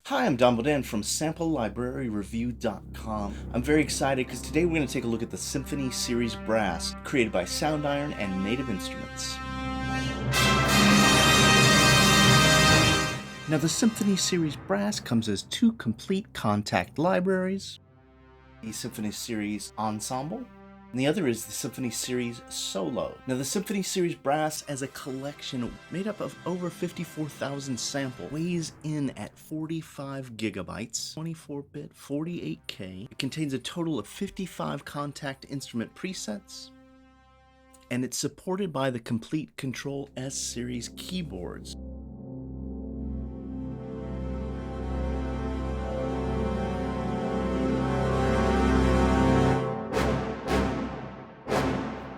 Hi, I'm Don Bodan from SampleLibraryReview.com. I'm very excited because today we're going to take a look at the Symphony Series Brass, created by Soundiron and Native Instruments. Now, the Symphony Series Brass comes as two complete contact libraries, the Symphony Series Ensemble, and the other is the Symphony Series Solo. Now, the Symphony Series Brass, as a collection made up of over 54,000 samples, weighs in at 45 gigabytes, 24-bit, 48K. It contains a total of 55 contact instrument presets, and it's supported by the complete Control S series keyboards.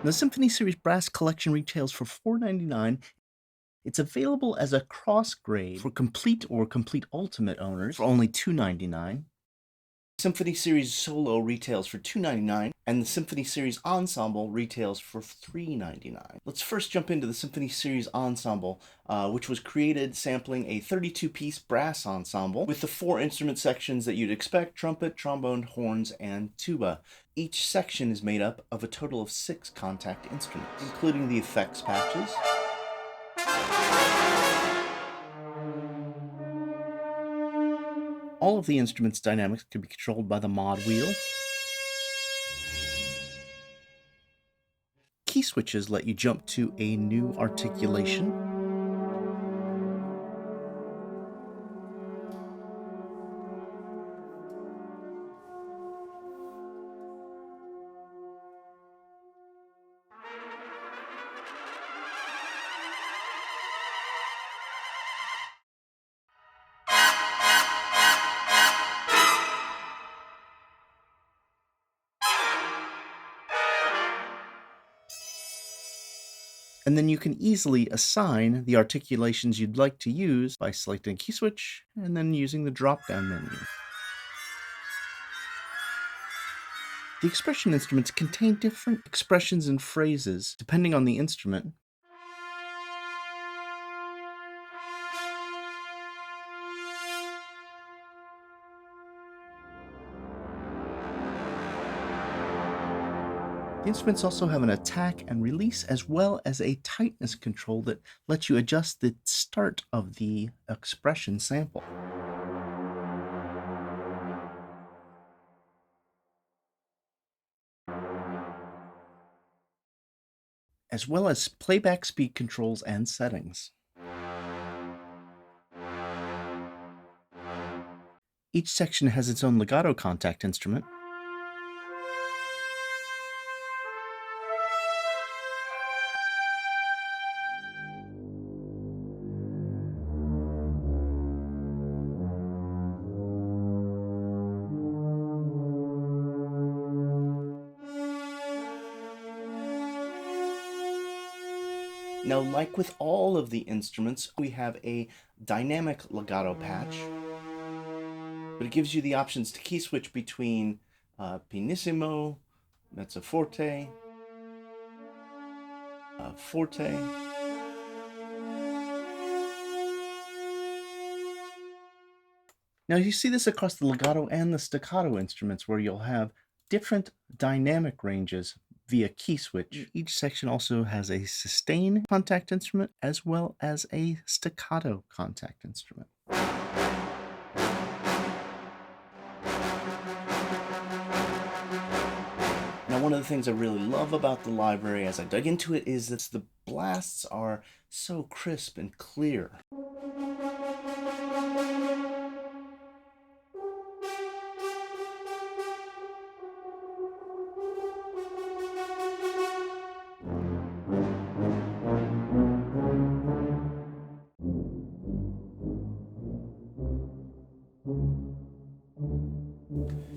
The Symphony Series Brass Collection retails for $4.99. It's available as a cross-grade for Complete or Complete Ultimate owners for only $2.99. Symphony Series Solo retails for $2.99, and the Symphony Series Ensemble retails for $3.99. Let's first jump into the Symphony Series Ensemble, which was created sampling a 32-piece brass ensemble with the 4 instrument sections that you'd expect: trumpet, trombone, horns, and tuba. Each section is made up of a total of 6 contact instruments, including the effects patches, all of the instruments' dynamics can be controlled by the mod wheel. Key switches let you jump to a new articulation. And then you can easily assign the articulations you'd like to use by selecting a key switch and then using the drop-down menu. The expression instruments contain different expressions and phrases depending on the instrument. The instruments also have an attack and release, as well as a tightness control that lets you adjust the start of the expression sample. As well as playback speed controls and settings. Each section has its own legato contact instrument. Now, like with all of the instruments, we have a dynamic legato patch, but it gives you the options to key switch between pianissimo, mezzo forte, forte. Now, you see this across the legato and the staccato instruments, where you'll have different dynamic ranges via key switch. Each section also has a sustain contact instrument as well as a staccato contact instrument. Now, one of the things I really love about the library as I dug into it is that the blasts are so crisp and clear.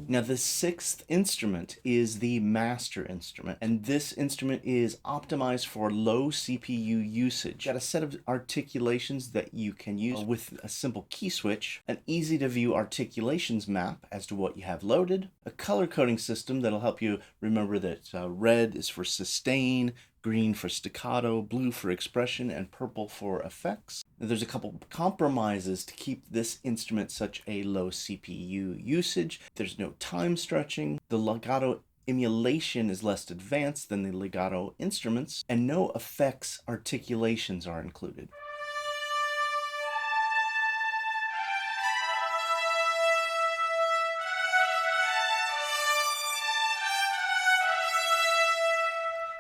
Now, the 6th instrument is the master instrument, and this instrument is optimized for low CPU usage. Got a set of articulations that you can use with a simple key switch, an easy to view articulations map as to what you have loaded, a color coding system that'll help you remember that red is for sustain, green for staccato, blue for expression, and purple for effects. There's a couple compromises to keep this instrument such a low CPU usage. There's no time stretching. The legato emulation is less advanced than the legato instruments, and no effects articulations are included.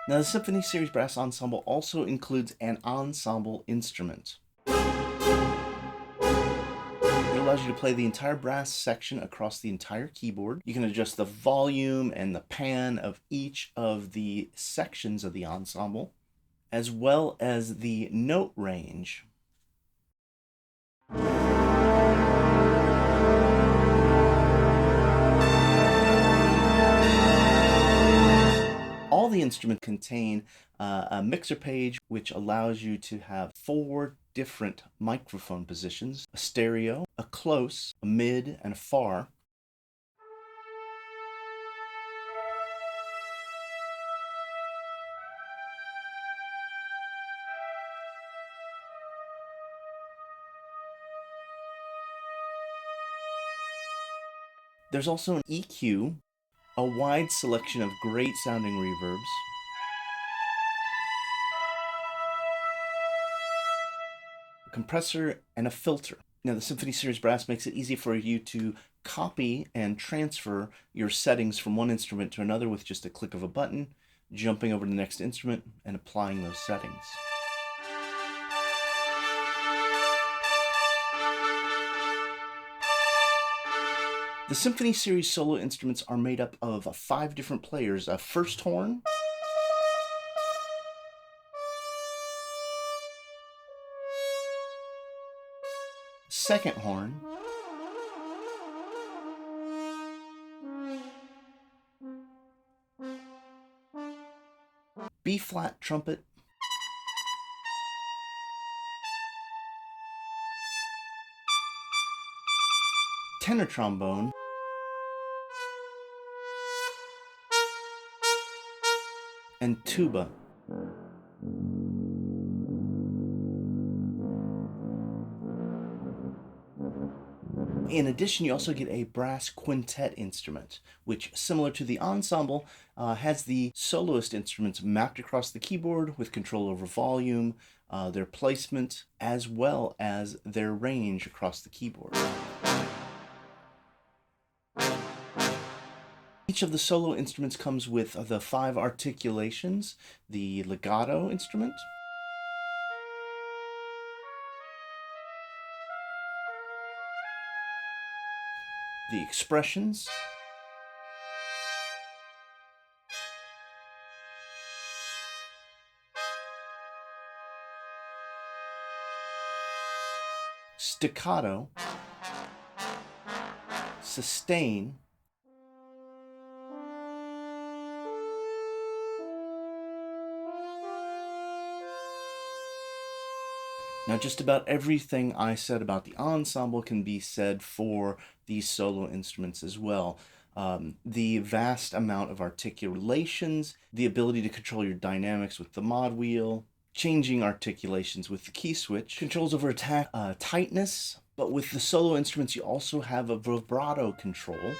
Now, the Symphony Series Brass Ensemble also includes an ensemble instrument. It allows you to play the entire brass section across the entire keyboard. You can adjust the volume and the pan of each of the sections of the ensemble, as well as the note range. All the instruments contain a mixer page which allows you to have 4 different microphone positions: a stereo, a close, a mid, and a far. There's also an EQ, a wide selection of great sounding reverbs, a compressor, and a filter. Now, the Symphony Series Brass makes it easy for you to copy and transfer your settings from one instrument to another with just a click of a button, jumping over to the next instrument, and applying those settings. The Symphony Series solo instruments are made up of 5 different players: a first horn, second horn, B-flat trumpet, tenor trombone, and tuba. In addition, you also get a brass quintet instrument, which, similar to the ensemble, has the soloist instruments mapped across the keyboard with control over volume, their placement, as well as their range across the keyboard. Each of the solo instruments comes with the 5 articulations: the legato instrument, the expressions, staccato, sustain, Now, just about everything I said about the ensemble can be said for these solo instruments as well. The vast amount of articulations, the ability to control your dynamics with the mod wheel, changing articulations with the key switch, controls over attack tightness, but with the solo instruments you also have a vibrato control,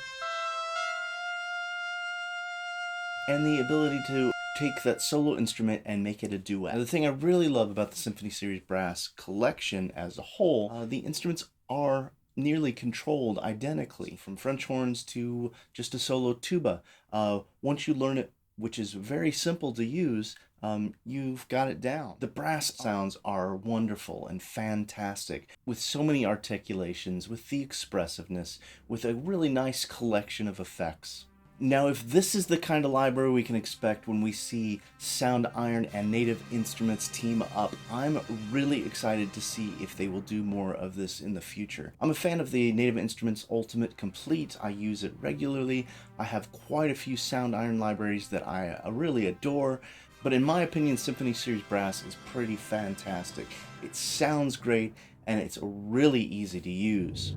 and the ability to take that solo instrument and make it a duet. Now, the thing I really love about the Symphony Series Brass collection as a whole, the instruments are nearly controlled identically, from French horns to just a solo tuba. Once you learn it, which is very simple to use, you've got it down. The brass sounds are wonderful and fantastic, with so many articulations, with the expressiveness, with a really nice collection of effects. Now, if this is the kind of library we can expect when we see Soundiron and Native Instruments team up, I'm really excited to see if they will do more of this in the future. I'm a fan of the Native Instruments Ultimate Complete. I use it regularly. I have quite a few Soundiron libraries that I really adore, but in my opinion, Symphony Series Brass is pretty fantastic. It sounds great, and it's really easy to use.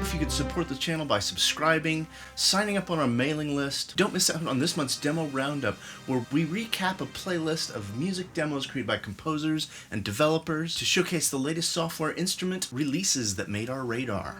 If you could support the channel by subscribing, signing up on our mailing list. Don't miss out on this month's Demo Roundup, where we recap a playlist of music demos created by composers and developers to showcase the latest software instrument releases that made our radar.